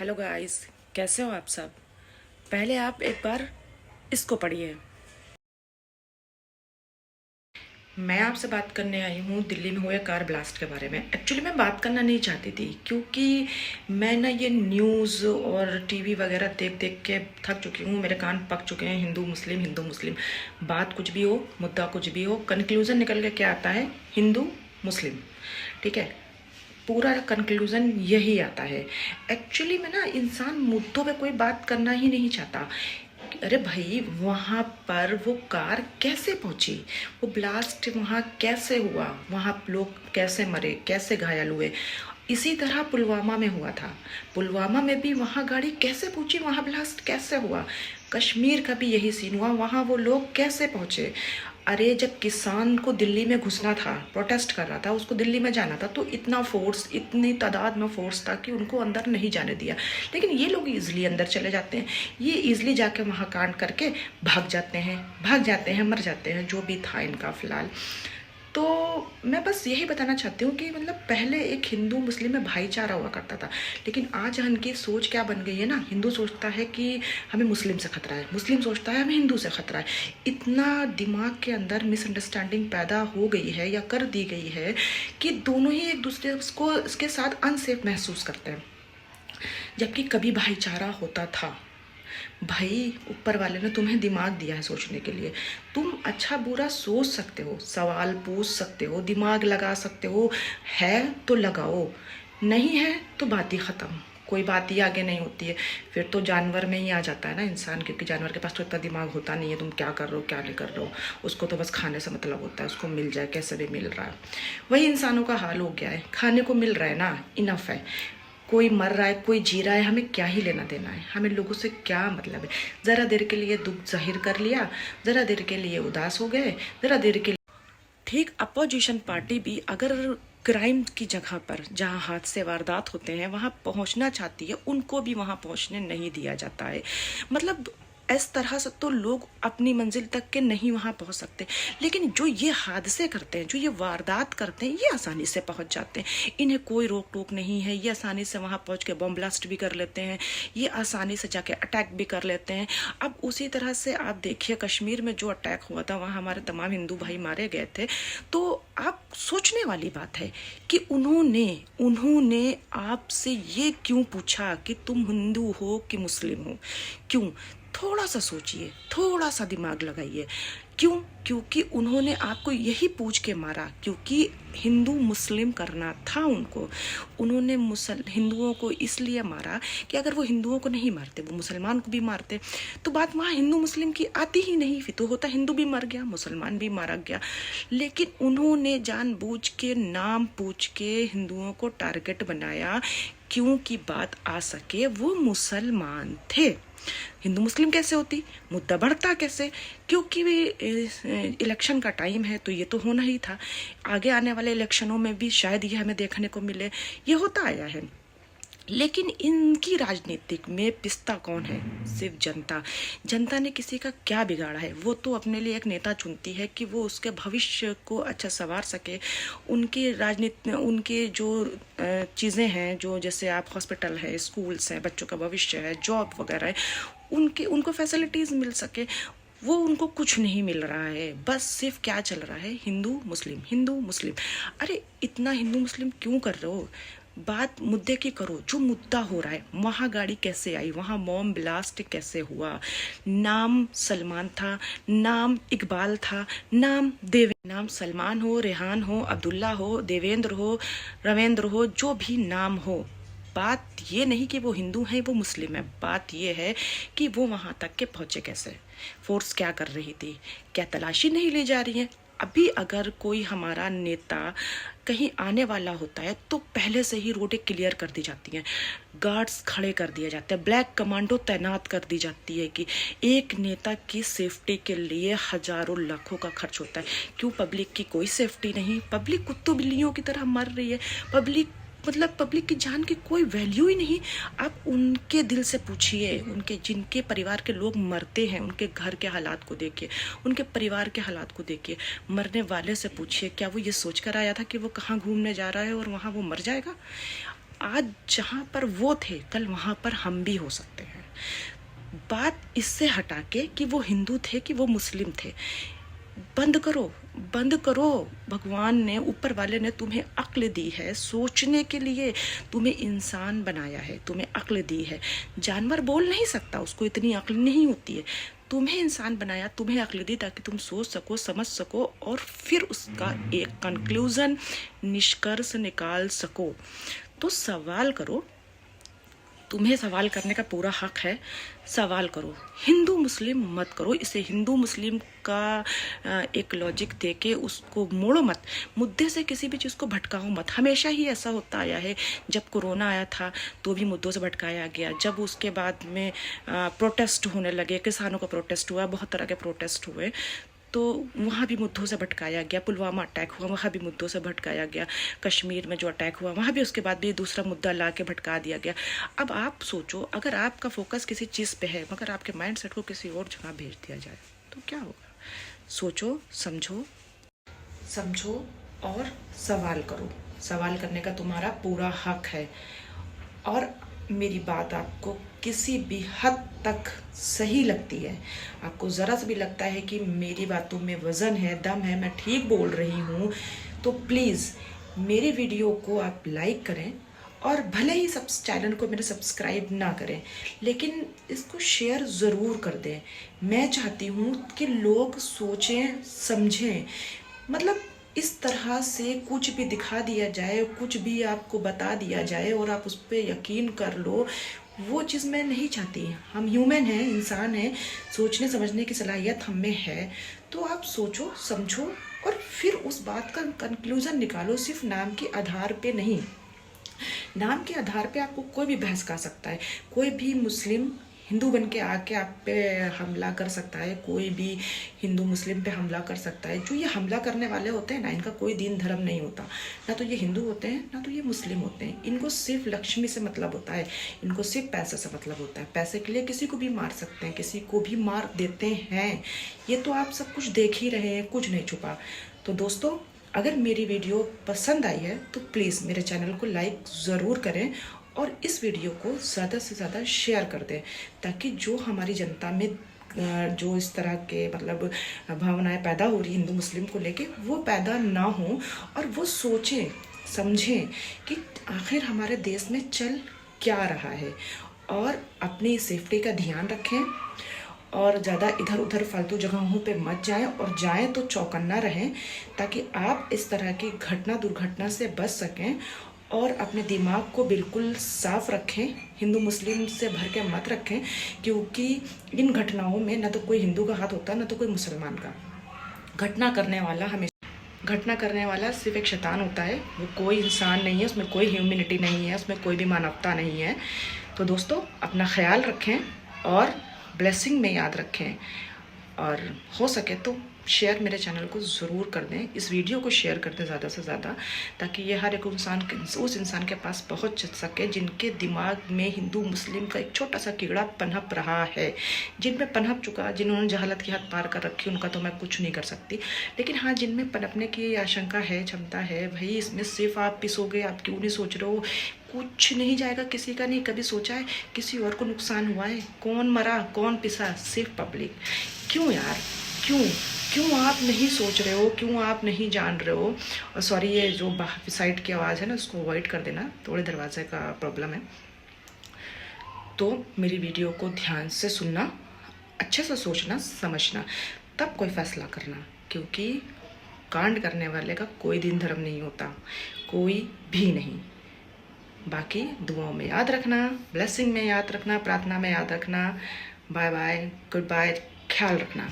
Hello guys, कैसे हो आप सब। पहले आप एक बार इसको पढ़िए। मैं आपसे बात करने आई हूँ दिल्ली में हुए कार ब्लास्ट के बारे में। एक्चुअली मैं बात करना नहीं चाहती थी क्योंकि मैं ना ये न्यूज़ और टीवी वगैरह देख देख के थक चुकी हूँ। मेरे कान पक चुके हैं हिंदू मुस्लिम हिंदू मुस्लिम। बात कुछ भी हो, मुद्दा कुछ भी हो, कंक्लूज़न निकल के क्या आता है? हिंदू मुस्लिम। ठीक है, पूरा कंक्लूज़न यही आता है। एक्चुअली में ना इंसान मुद्दों पे कोई बात करना ही नहीं चाहता। अरे भाई, वहाँ पर वो कार कैसे पहुँची? वो ब्लास्ट वहाँ कैसे हुआ? वहाँ लोग कैसे मरे, कैसे घायल हुए? इसी तरह पुलवामा में हुआ था। पुलवामा में भी वहाँ गाड़ी कैसे पहुँची, वहाँ ब्लास्ट कैसे हुआ? कश्मीर का भी यही सीन हुआ, वहाँ वो लोग कैसे पहुँचे? अरे जब किसान को दिल्ली में घुसना था, प्रोटेस्ट कर रहा था, उसको दिल्ली में जाना था, तो इतना फोर्स, इतनी तादाद में फोर्स था कि उनको अंदर नहीं जाने दिया। लेकिन ये लोग इजीली अंदर चले जाते हैं, ये इजीली जाके वहाँ कांड करके भाग जाते हैं, मर जाते हैं, जो भी था इनका फिलहाल। तो मैं बस यही बताना चाहती हूँ कि मतलब पहले एक हिंदू मुस्लिम में भाईचारा हुआ करता था, लेकिन आज इनकी सोच क्या बन गई है ना, हिंदू सोचता है कि हमें मुस्लिम से खतरा है, मुस्लिम सोचता है हमें हिंदू से खतरा है। इतना दिमाग के अंदर मिसअंडरस्टैंडिंग पैदा हो गई है या कर दी गई है कि दोनों ही एक दूसरे को इसके साथ अनसेफ महसूस करते हैं, जबकि कभी भाईचारा होता था। भाई, ऊपर वाले ने तुम्हें दिमाग दिया है सोचने के लिए। तुम अच्छा बुरा सोच सकते हो, सवाल पूछ सकते हो, दिमाग लगा सकते हो। है तो लगाओ, नहीं है तो बात ही ख़त्म, कोई बात ही आगे नहीं होती है। फिर तो जानवर में ही आ जाता है ना इंसान, क्योंकि जानवर के पास तो इतना दिमाग होता नहीं है तुम क्या कर रहे हो क्या नहीं कर रहे हो। उसको तो बस खाने से मतलब होता है, उसको मिल जाए कैसे भी मिल रहा है। वही इंसानों का हाल हो गया है, खाने को मिल रहा है ना, इनफ है। कोई मर रहा है, कोई जी रहा है, हमें क्या ही लेना देना है, हमें लोगों से क्या मतलब है। ज़रा देर के लिए दुख जाहिर कर लिया, ज़रा देर के लिए उदास हो गए, ज़रा देर के लिए। ठीक अपोजिशन पार्टी भी अगर क्राइम की जगह पर जहां हादसे वारदात होते हैं वहां पहुंचना चाहती है, उनको भी वहां पहुंचने नहीं दिया जाता है। मतलब इस तरह से तो लोग अपनी मंजिल तक के नहीं वहां पहुंच सकते, लेकिन जो ये हादसे करते हैं, जो ये वारदात करते हैं, ये आसानी से पहुंच जाते हैं। इन्हें कोई रोक टोक नहीं है, ये आसानी से वहां पहुंच के बम ब्लास्ट भी कर लेते हैं, ये आसानी से जाके अटैक भी कर लेते हैं। अब उसी तरह से आप देखिए कश्मीर में जो अटैक हुआ था, वहाँ हमारे तमाम हिंदू भाई मारे गए थे। तो आप सोचने वाली बात है कि उन्होंने उन्होंने आपसे ये क्यों पूछा कि तुम हिंदू हो कि मुस्लिम हो? क्यों? थोड़ा सा सोचिए, थोड़ा सा दिमाग लगाइए। क्यों? क्योंकि उन्होंने आपको यही पूछ के मारा क्योंकि हिंदू मुस्लिम करना था उनको। उन्होंने हिंदुओं को इसलिए मारा कि अगर वो हिंदुओं को नहीं मारते, वो मुसलमान को भी मारते, तो बात वहाँ हिंदू मुस्लिम की आती ही नहीं। फिर तो होता हिंदू भी मर गया, मुसलमान भी मारा गया। लेकिन उन्होंने जानबूझ के नाम पूछ के हिंदुओं को टारगेट बनाया क्योंकि बात आ सके वो मुसलमान थे। हिंदू मुस्लिम कैसे होती, मुद्दा बढ़ता कैसे? क्योंकि इलेक्शन का टाइम है तो ये तो होना ही था। आगे आने वाले इलेक्शनों में भी शायद ये हमें देखने को मिले, ये होता आया है। लेकिन इनकी राजनीतिक में पिस्ता कौन है? सिर्फ जनता। जनता ने किसी का क्या बिगाड़ा है? वो तो अपने लिए एक नेता चुनती है कि वो उसके भविष्य को अच्छा संवार सके। उनकी राजनीति, उनके जो चीज़ें हैं, जो जैसे आप हॉस्पिटल है, स्कूल्स हैं, बच्चों का भविष्य है, जॉब वगैरह है, उनको फैसिलिटीज़ मिल सके, वो उनको कुछ नहीं मिल रहा है। बस सिर्फ क्या चल रहा है? हिंदू मुस्लिम, हिंदू मुस्लिम। अरे इतना हिंदू मुस्लिम क्यों कर रहे हो? बात मुद्दे की करो, जो मुद्दा हो रहा है। वहाँ गाड़ी कैसे आई, वहाँ बॉम्ब ब्लास्ट कैसे हुआ? नाम सलमान था, नाम इकबाल था, नाम नाम सलमान हो, रेहान हो, अब्दुल्ला हो, देवेंद्र हो, रविंद्र हो, जो भी नाम हो, बात ये नहीं कि वो हिंदू हैं वो मुस्लिम है। बात ये है कि वो वहाँ तक के पहुँचे कैसे, फोर्स क्या कर रही थी, क्या तलाशी नहीं ली जा रही है? अभी अगर कोई हमारा नेता कहीं आने वाला होता है तो पहले से ही रोडें क्लियर कर दी जाती हैं, गार्ड्स खड़े कर दिए जाते हैं, ब्लैक कमांडो तैनात कर दी जाती है कि एक नेता की सेफ्टी के लिए हजारों लाखों का खर्च होता है। क्यों? पब्लिक की कोई सेफ्टी नहीं, पब्लिक कुत्तों बिल्लियों की तरह मर रही है। पब्लिक की जान की कोई वैल्यू ही नहीं। आप उनके दिल से पूछिए, उनके जिनके परिवार के लोग मरते हैं, उनके घर के हालात को देखिए, उनके परिवार के हालात को देखिए। मरने वाले से पूछिए क्या वो ये सोच कर आया था कि वो कहाँ घूमने जा रहा है और वहाँ वो मर जाएगा? आज जहाँ पर वो थे कल वहाँ पर हम भी हो सकते हैं। बात इससे हटा के कि वो हिंदू थे कि वो मुस्लिम थे, बंद करो, बंद करो। भगवान ने, ऊपर वाले ने तुम्हें अक्ल दी है सोचने के लिए, तुम्हें इंसान बनाया है, तुम्हें अक्ल दी है। जानवर बोल नहीं सकता, उसको इतनी अक्ल नहीं होती है। तुम्हें इंसान बनाया, तुम्हें अक्ल दी ताकि तुम सोच सको, समझ सको और फिर उसका एक कंक्लूजन, निष्कर्ष निकाल सको। तो सवाल करो, तुम्हें सवाल करने का पूरा हक है, सवाल करो। हिंदू मुस्लिम मत करो इसे, हिंदू मुस्लिम का एक लॉजिक दे के उसको मोड़ो मत, मुद्दे से किसी भी चीज़ को भटकाओ मत। हमेशा ही ऐसा होता आया है। जब कोरोना आया था तो भी मुद्दों से भटकाया गया, जब उसके बाद में प्रोटेस्ट होने लगे, किसानों का प्रोटेस्ट हुआ, बहुत तरह के प्रोटेस्ट हुए, तो वहाँ भी मुद्दों से भटकाया गया। पुलवामा अटैक हुआ, वहाँ भी मुद्दों से भटकाया गया। कश्मीर में जो अटैक हुआ वहाँ भी उसके बाद भी दूसरा मुद्दा ला के भटका दिया गया। अब आप सोचो, अगर आपका फोकस किसी चीज़ पे है मगर आपके माइंड सेट को किसी और जगह भेज दिया जाए तो क्या होगा? सोचो, समझो, समझो और सवाल करो। सवाल करने का तुम्हारा पूरा हक है। और मेरी बात आपको किसी भी हद तक सही लगती है, आपको ज़रा सा भी लगता है कि मेरी बातों में वज़न है, दम है, मैं ठीक बोल रही हूँ, तो प्लीज़ मेरे वीडियो को आप लाइक करें। और भले ही सब चैनल को मेरे सब्सक्राइब ना करें, लेकिन इसको शेयर ज़रूर कर दें। मैं चाहती हूँ कि लोग सोचें, समझें। मतलब इस तरह से कुछ भी दिखा दिया जाए, कुछ भी आपको बता दिया जाए और आप उस पर यकीन कर लो, वो चीज़ मैं नहीं चाहती। हम ह्यूमन हैं, इंसान हैं, सोचने समझने की सलाहियत हम में है। तो आप सोचो, समझो और फिर उस बात का कंक्लूज़न निकालो, सिर्फ नाम के आधार पे नहीं। नाम के आधार पे आपको कोई भी बहस कर सकता है, कोई भी मुस्लिम हिंदू बन के आके आप पे हमला कर सकता है, कोई भी हिंदू मुस्लिम पे हमला कर सकता है। जो ये हमला करने वाले होते हैं ना, इनका कोई दीन धर्म नहीं होता, ना तो ये हिंदू होते हैं ना तो ये मुस्लिम होते हैं। इनको सिर्फ लक्ष्मी से मतलब होता है, इनको सिर्फ पैसे से मतलब होता है। पैसे के लिए किसी को भी मार सकते हैं, किसी को भी मार देते हैं। ये तो आप सब कुछ देख ही रहे हैं, कुछ नहीं छुपा। तो दोस्तों, अगर मेरी वीडियो पसंद आई है तो प्लीज़ मेरे चैनल को लाइक ज़रूर करें और इस वीडियो को ज़्यादा से ज़्यादा शेयर कर दें, ताकि जो हमारी जनता में जो इस तरह के मतलब भावनाएं पैदा हो रही हिंदू मुस्लिम को लेके, वो पैदा ना हो और वो सोचें समझें कि आखिर हमारे देश में चल क्या रहा है, और अपनी सेफ्टी का ध्यान रखें और ज़्यादा इधर उधर फालतू जगहों पे मत जाएं, और जाएं तो चौकन्ना रहें, ताकि आप इस तरह की घटना दुर्घटना से बच सकें। और अपने दिमाग को बिल्कुल साफ रखें, हिंदू मुस्लिम से भर के मत रखें, क्योंकि इन घटनाओं में ना तो कोई हिंदू का हाथ होता ना तो कोई मुसलमान का। घटना करने वाला सिर्फ एक शैतान होता है, वो कोई इंसान नहीं है, उसमें कोई ह्यूमैनिटी नहीं है, उसमें कोई भी मानवता नहीं है। तो दोस्तों, अपना ख्याल रखें और ब्लेसिंग में याद रखें, और हो सके तो शेयर मेरे चैनल को ज़रूर कर दें, इस वीडियो को शेयर कर दें ज़्यादा से ज़्यादा, ताकि ये हर एक इंसान उस इंसान के पास पहुंच सके जिनके दिमाग में हिंदू मुस्लिम का एक छोटा सा कीड़ा पनप रहा है, जिनमें पनप चुका, जिन्होंने जहालत की हद पार कर रखी, उनका तो मैं कुछ नहीं कर सकती। लेकिन हाँ, जिनमें पनपने की आशंका है, क्षमता है, भाई इसमें सिर्फ आप पिसोगे, आप क्यों नहीं सोच रहे हो? कुछ नहीं जाएगा किसी का। नहीं कभी सोचा है किसी और को नुकसान हुआ है? कौन मरा, कौन पिसा? सिर्फ पब्लिक। क्यों यार, क्यों आप नहीं सोच रहे हो? क्यों आप नहीं जान रहे हो? और सॉरी, ये जो बाहर साइड की आवाज़ है ना, उसको अवॉइड कर देना, थोड़े दरवाजे का प्रॉब्लम है। तो मेरी वीडियो को ध्यान से सुनना, अच्छे से सोचना समझना, तब कोई फैसला करना, क्योंकि कांड करने वाले का कोई दीन धर्म नहीं होता, कोई भी नहीं। बाकी दुआओं में याद रखना, ब्लेसिंग में याद रखना, प्रार्थना में याद रखना। बाय बाय, गुड बाय, ख्याल रखना।